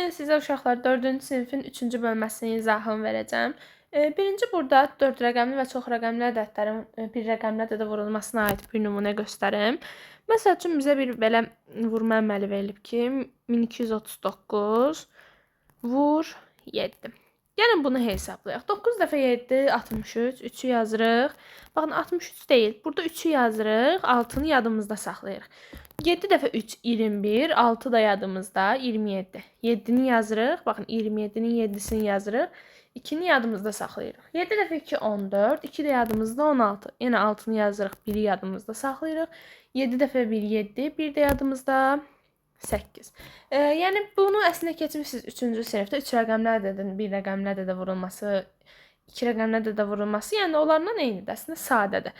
gün sizə uşaqlar 4-cü sinifin 3-cü bölməsinin izahını verəcəm. Birinci burada 4 rəqəmli və çox rəqəmli ədədlərin bir rəqəmli ədədə vurulmasına aid bir nümunə göstərim. Məsəl üçün bizə bir belə vurma əməli verilib ki, 1239 vur 7. Gəlin bunu hesablayaq. 9 dəfə 7 63, 3-ü yazırıq. Baxın 63 deyil. Burada 3-ü yazırıq, 6-nı yadımızda saxlayırıq. 7 dəfə 3 21, 6 da yadımızda 27. 7-ni yazırıq. Baxın 27-nin 7-sini yazırıq. 2-ni yadımızda saxlayırıq. 7 dəfə 2 14, 2 də yadımızda 16. Yenə 6-nı yazırıq, 1-i yadımızda saxlayırıq. 7 dəfə 1 7, 1 də yadımızda 8. Yəni bunu əslində keçmişsiniz 3-cü sinifdə 3 rəqəmli ədədin bir rəqəmli ədədə vurulması, 2 rəqəmli ədədə vurulması, yəni onlarla eynidir, əslində sadədir.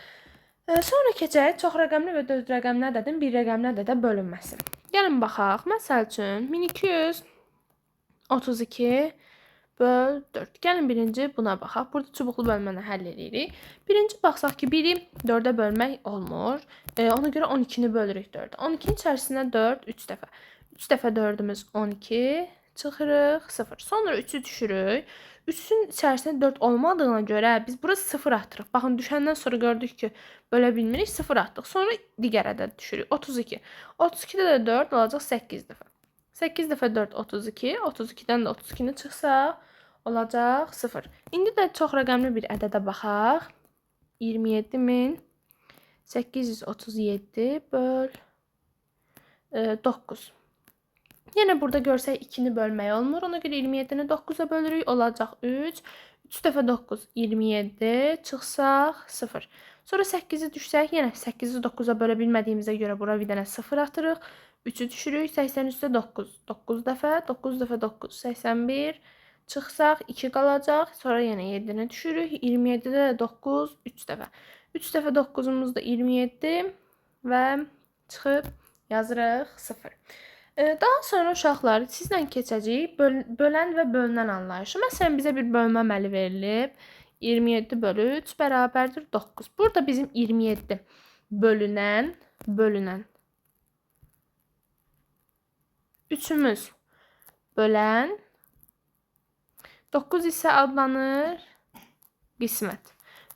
Sonra keçək çox rəqəmli və 4 rəqəmli ədədin bir rəqəmli ədədə bölünməsi. Gəlin baxaq. Məsəl üçün 1232 böl 4. Gəlin birinci buna baxaq. Burada çubuqlu bölməni həll edirik. Birinci baxsaq ki, 1-i 4-ə bölmək olmur. Ona görə 12-ni bölürük 4-ə. 12-nin içərisinə 4 3 dəfə. 3 dəfə 4-ümüz 12, çıxırıq 0. Sonra 3-ü düşürük. 3-ün içərisində 4 olmadığına görə biz bura 0 atırıq. Baxın, düşəndən sonra gördük ki, bölə bilmirik, 0 atdıq. Sonra digər ədəd düşürük. 32. 32-də də 4 olacaq 8 dəfə. 8 dəfə 4 32. 32-dən də 32-ni çıxsaq olacaq 0. İndi də çox rəqəmli bir ədədə baxaq. 27837 böl 9. Yenə burada görsək 2-ni bölmək olmur. Ona görə 27-ni 9-a bölürük. Olacaq 3. 3 dəfə 9 27. Çıxsaq 0. Sonra 8-i düşsək, yenə 8-i 9-a bölə bilmədiyimizə görə bura bir dənə 0 atırıq. 3-ü düşürük. 83-də 9. 9 dəfə 9 dəfə 9 81. Çıxsaq 2 qalacaq. Sonra yenə 7-ni düşürük. 27-də də 9 3 dəfə. 3 dəfə 9-umuz da 27 və çıxıb yazırıq 0. Daha sonra uşaqlar sizlə keçəcəyik bölən və bölünən anlayışı. Məsələn, bizə bir bölmə əməli verilib. 27 bölü 3 bərabərdir 9. Burada bizim 27 bölünən 3-ümüz bölən 9 isə adlanır qismət.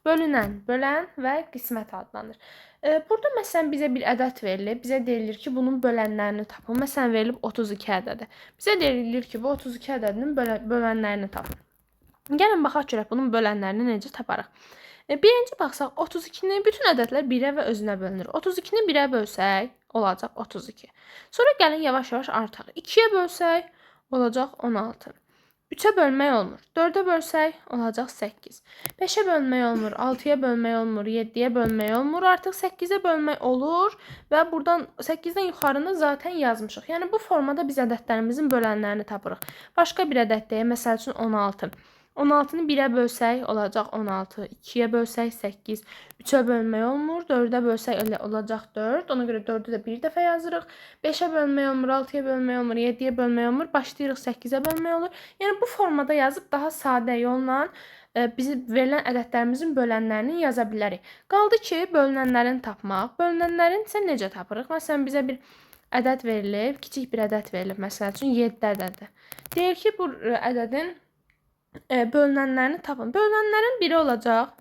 Bölünən, bölən və qismət adlanır. Burada məsələn bizə bir ədəd verilir. Bizə deyilir ki, bunun bölənlərini tapın. Məsələn, verilib 32 ədədi. Bizə deyilir ki, bu 32 ədədinin bölənlərini tapın. Gəlin baxaq görək bunun bölənlərini necə taparıq. Birinci baxsaq 32-ni bütün ədədlər 1-ə və özünə bölünür. 32-ni 1-ə bölsək olacaq 32. Sonra gəlin yavaş-yavaş artıq. 2-yə bölsək olacaq 16. 3-ə bölmək olmur. 4-ə bölsək olacaq 8. 5-ə bölmək olmur. 6-ya bölmək olmur. 7-yə bölmək olmur. Artıq 8-ə bölmək olur və buradan 8-dən yuxarını zaten yazmışıq. Yəni bu formada biz ədədlərimizin bölənlərini tapırıq. Başqa bir ədəd deyək, məsəl üçün 16. 16-nı 1-ə bölsək olacaq 16. 2-yə bölsək 8. 3-ə bölmək olmur. 4-ə bölsək olacaq 4. Ona görə 4-ü də bir dəfə yazırıq. 5-ə bölmək olmur. 6-ya bölmək olmur. 7-yə bölmək olmur. Başlayırıq 8-ə bölmək olur. Yəni bu formada yazıb daha sadə yolla bizim verilən ədədlərimizin bölənlərini yaza bilərik. Qaldı ki, bölünənlərini tapmaq. Bölünənlərini isə necə tapırıq? Məsələn, bizə bir ədəd verilib, kiçik bir ədəd verilib. Məsəl üçün 7 ədədi. Deyir ki, bu ədədin bölünənlərini tapın. Bölünənlərin biri olacaq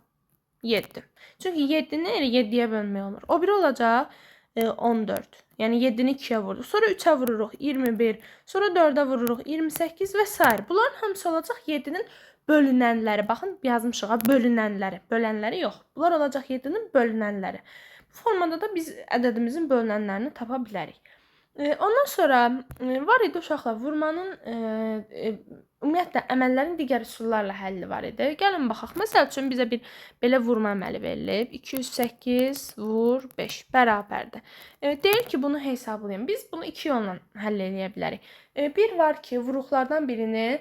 7. Çünki 7-ni 7-yə bölmək olmur. O biri olacaq 14. Yəni 7-ni 2-yə vururuq. Sonra 3-ə vururuq 21. Sonra 4-ə vururuq 28 və s. Bunların hamısı olacaq 7-nin bölünənləri. Baxın, yazmışıq ha, bölünənləri. Bölənləri yox. Bunlar olacaq 7-nin bölünənləri. Bu formada da biz ədədimizin bölünənlərini tapa bilərik. Ondan sonra var idi uşaqlar vurmanın ümumiyyətlə əməllərin digər üsullarla həlli var idi. Gəlin baxaq. Məsəl üçün bizə bir belə vurma əməli verilib. 208 vur 5 bərabərdir. Deyir ki, bunu hesablayın. Biz bunu 2 yolla həll edə bilərik. Bir var ki, vuruqlardan birini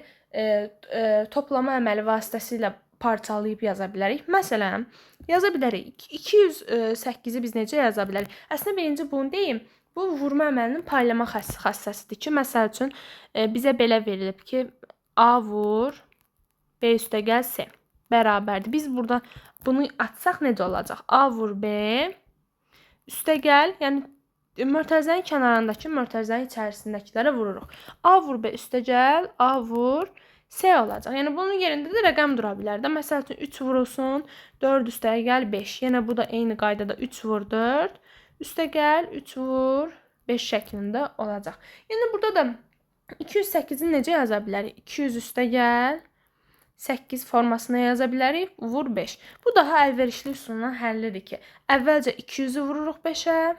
toplama əməli vasitəsilə parçalayıb yaza bilərik. Məsələn, yaza bilərik. 208-i biz necə yaza bilərik? Əslində birinci bunu deyim. Bu vurma əməlinin paylama xassəsidir ki, məsəl üçün bizə belə verilib ki, A vur B üstə gəl C bərabərdir. Biz burada bunu atsaq necə olacaq? A vur B üstə gəl, yəni mötərizənin kənarındakı mötərizənin içərisindəkilərə vururuq. A vur B üstə gəl, A vur C olacaq. Yəni bunun yerində də rəqəm dura bilər də. Məsəl üçün 3 vurulsun, 4 üstəyə gəl 5. Yenə bu da eyni qaydada 3 vur 4, üstə gəl 3 vur 5 şəklində olacaq. Yəni burada da 208-i necə yaza bilərik? 200 üstə gəl 8 formasına yaza bilərik. Vur 5. Bu daha əlverişli üsulla həllidir ki, əvvəlcə 200-ü vururuq 5-ə,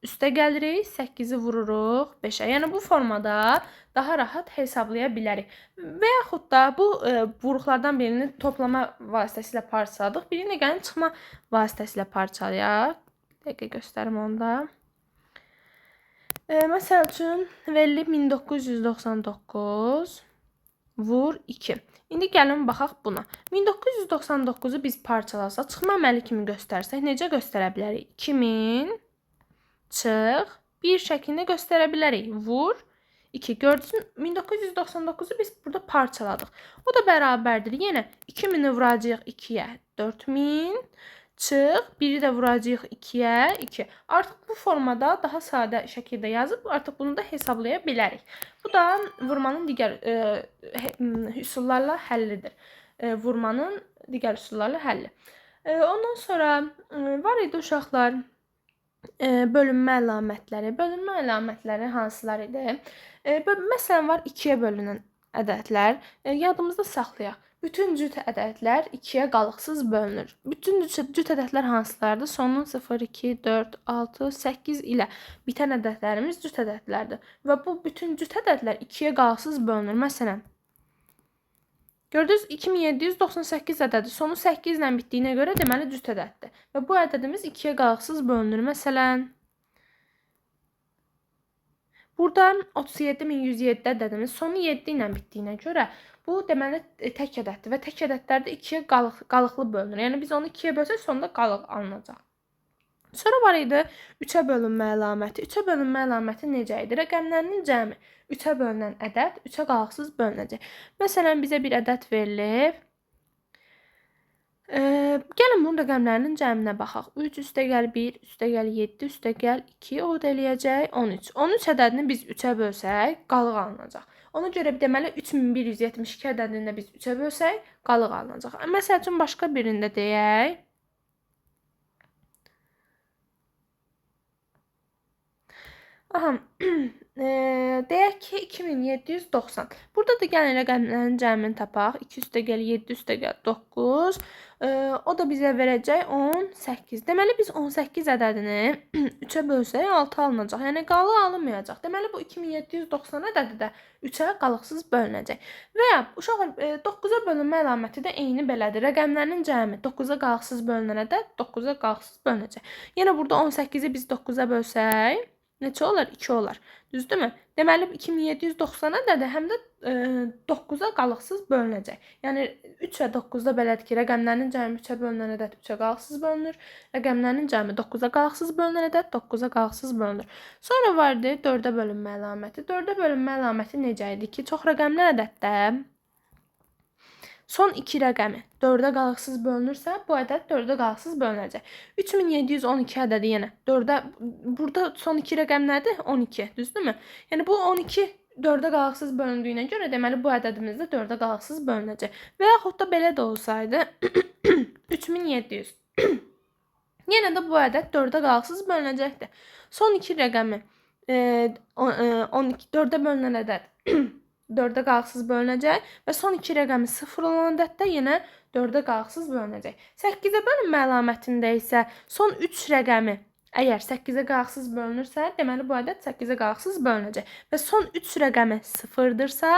üstə gəlirik, 8-i vururuq 5-ə. Yəni bu formada daha rahat hesablaya bilərik. Və yaxud da bu vuruqlardan birini toplama vasitəsilə parçaladıq. Birini gəlin çıxma vasitəsilə parçalayaq. Bir dəqiqə göstərim onda. Məsəl üçün verilib 1999 vur 2. İndi gəlin baxaq buna. 1999-u biz parçalasaq, çıxma əməli kimi göstərsək necə göstərə bilərik? 2000 çıx 1 şəklində göstərə bilərik. Vur 2. Gördünüz, 1999-u biz burada parçaladıq. O da bərabərdir. Yenə 2000-i vuracağıq 2-yə 4000 çıx 1-i də vuracağıq 2-yə 2. Artıq bu formada daha sadə şəkildə yazıb artıq bunu da hesablaya bilərik. Bu da vurmanın digər üsullarla həllidir. Vurmanın digər üsullarla həlli. Ondan sonra var idi uşaqlar bölünmə əlamətləri. Bölünmə əlamətləri hansılar idi? Məsələn var 2-yə bölünən ədədlər. Yadımızda saxlayaq. Bütün cüt ədədlər 2-yə qalıqsız bölünür. Bütün cüt ədədlər hansılardır? Sonu 0, 2, 4, 6, 8 ilə bitən ədədlərimiz cüt ədədlərdir. Və bu bütün cüt ədədlər 2-yə qalıqsız bölünür. Məsələn, gördünüz 2798 ədədi sonu 8 ilə bitdiyinə görə deməli cüt ədəddir. Və bu ədədimiz 2-yə qalıqsız bölünür. Məsələn, burada 37107 ədədimiz sonu 7 ilə bitdiyinə görə bu deməli tək ədəddir və tək ədədlərdə 2-yə qalıqlı bölünür. Yəni biz onu 2-yə bölsək sonunda qalıq alınacaq. Sonra var idi 3-ə bölünmə əlaməti. 3-ə bölünmə əlaməti necə idi? Rəqəmlərinin cəmi 3-ə bölünən ədəd 3-ə qalıqsız bölünəcək. Məsələn, bizə bir ədəd verilib. Gəlin bunun rəqəmlərinin cəminə baxaq. 3 üstə gəl 1, üstə gəl 7, üstə gəl 2, o da eləyəcək 13. 13 ədədini biz 3-ə bölsək, qalıq alınacaq. Ona görə deməli 3172 ədədini də biz 3-ə bölsək, qalıq alınacaq. Məsəl üçün başqa birində deyək. Aha, deyək ki 2790. Burada da gəlin rəqəmlərin cəmini tapaq. 2 üstə gəl 7 üstə gəl 9. O da bizə verəcək 18. Deməli biz 18 ədədini 3-ə bölsək 6 alınacaq. Yəni qalıq alınmayacaq. Deməli bu 2790 ədədi də 3-ə qalıqsız bölünəcək. Və ya uşaqlar 9-a bölünmə əlaməti də eyni belədir. Rəqəmlərin cəmi 9-a qalıqsız bölünən ədəd 9-a qalıqsız bölünəcək. Yəni burada 18-i biz 9-a bölsək neçə olar? 2 olar. Düzdürmü? Deməli 2790 ədədi həm də 9-a qalıqsız bölünəcək. Yəni 3 və 9-da belədir ki, rəqəmlərin cəmi 3-ə bölünən ədəd 3-ə qalıqsız bölünür. Rəqəmlərin cəmi 9-a qalıqsız bölünən ədəd 9-a qalıqsız bölünür. Sonra vardı 4-ə bölünmə əlaməti. 4-ə bölünmə əlaməti necə idi ki, çox rəqəmli ədəddə son 2 rəqəmi 4-ə qalıqsız bölünürsə, bu ədəd 4-ə qalıqsız bölünəcək. 3712 ədədi yenə 4-ə, burada son 2 rəqəm nədir? 12, düzdürmü? Yəni bu 12 4-ə qalıqsız bölündüyünə görə deməli bu ədədimiz də 4-ə qalıqsız bölünəcək. Və yaxud da belə də olsaydı 3700. Yenə də bu ədəd 4-ə qalıqsız bölünəcəkdir. Son 2 rəqəmi 12 4-ə bölünən ədəd 4-ə qalıqsız bölünəcək və son 2 rəqəmi 0 olan ədəddə yenə 4-ə qalıqsız bölünəcək. 8-ə bölünmə əlamətində isə son 3 rəqəmi əgər 8-ə qalıqsız bölünürsə, deməli bu ədəd 8-ə qalıqsız bölünəcək. Və son 3 rəqəmi 0-dırsa,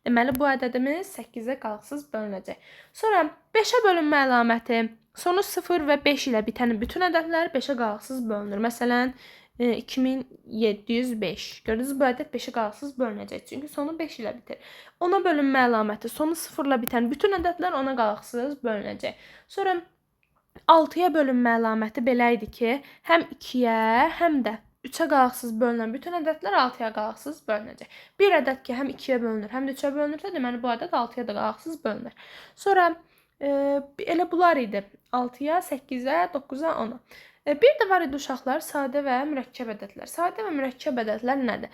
deməli bu ədədimiz 8-ə qalıqsız bölünəcək. Sonra 5-ə bölünmə əlaməti sonu 0 və 5 ilə bitən bütün ədədlər 5-ə qalıqsız bölünür. Məsələn, 2705. Gördünüz bu ədəd 5-ə qalıqsız bölünəcək. Çünki sonu 5 ilə bitir. 10-a bölünmə əlaməti sonu 0 ilə bitən bütün ədədlər 10-a qalıqsız bölünəcək. Sonra 6-ya bölünmə əlaməti belə idi ki, həm 2-yə, həm də 3-ə qalıqsız bölünən bütün ədədlər 6-ya qalıqsız bölünəcək. Bir ədəd ki, həm 2-yə bölünür, həm də 3-ə bölünürsə, deməli bu ədəd 6-ya da qalıqsız bölünür. Sonra elə bunlar idi. 6-ya, 8-ə, 9-a, 10-a. Bir də var idi uşaqlar, sadə və mürəkkəb ədədlər. Sadə və mürəkkəb ədədlər nədir?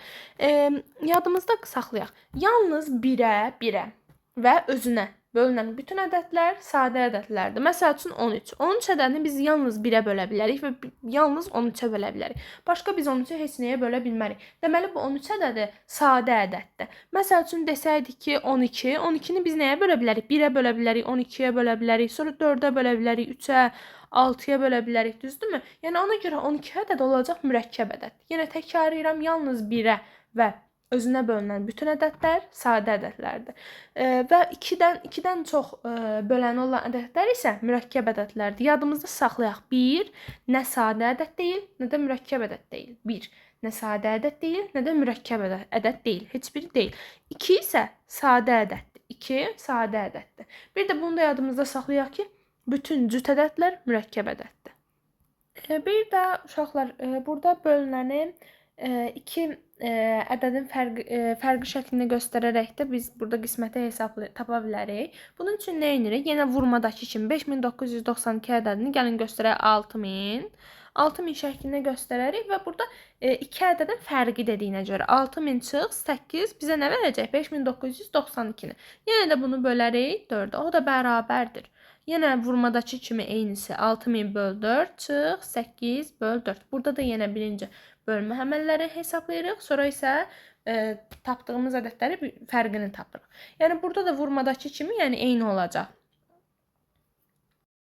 Yadımızda saxlayaq. Yalnız 1-ə və özünə bölünən bütün ədədlər sadə ədədlərdir. Məsəl üçün 13. 13 ədədini biz yalnız 1-ə bölə bilərik və yalnız 13-ə bölə bilərik. Başqa biz 13-ü heç nəyə bölə bilmərik. Deməli bu 13 ədədi sadə ədəddir. Məsəl üçün desəydik ki 12, 12-ni biz nəyə bölə bilərik? 1-ə bölə bilərik, 12-yə bölə bilərik, sonra 4-ə bölə bilərik, 3-ə, 6-ya bölə bilərik, düzdürmü? Yəni ona görə 12 ədəd olacaq mürəkkəb ədəd. Yenə təkrarlayıram, yalnız 1-ə və özünə bölünən bütün ədədlər sadə ədədlərdir. Və 2-dən çox böləni olan ədədlər isə mürəkkəb ədədlərdir. Yadımızda saxlayaq. 1 nə sadə ədəd deyil, nə də mürəkkəb ədəd deyil. 1 nə sadə ədəd deyil, nə də mürəkkəb ədəd deyil. Heç biri deyil. 2 isə sadə ədəddir. 2 sadə ədəddir. Bir də bunu da yadımızda saxlayaq ki, bütün cüt ədədlər mürəkkəb ədəddir. Bir də uşaqlar, burada bölünəni iki ədədin fərqli şəklində göstərərək də biz burada qisməti tapa bilərik. Bunun üçün nə edirik? Yenə vurmadakı kimi 5992 ədədini gəlin göstərək 6000. 6000 şəklində göstərərik və burada iki ədədin fərqi dediyinə görə 6000 çıx 8 bizə nə verəcək? 5992-ni. Yenə də bunu bölərik 4-ə. O da bərabərdir. Yenə vurmadakı kimi eynisi 6000 böl 4 çıx 8 böl 4. Burada da yenə birinci bölmə əməlləri hesablayırıq. Sonra isə tapdığımız ədədləri fərqini tapırıq. Yəni burada da vurmadakı kimi, yəni eyni olacaq.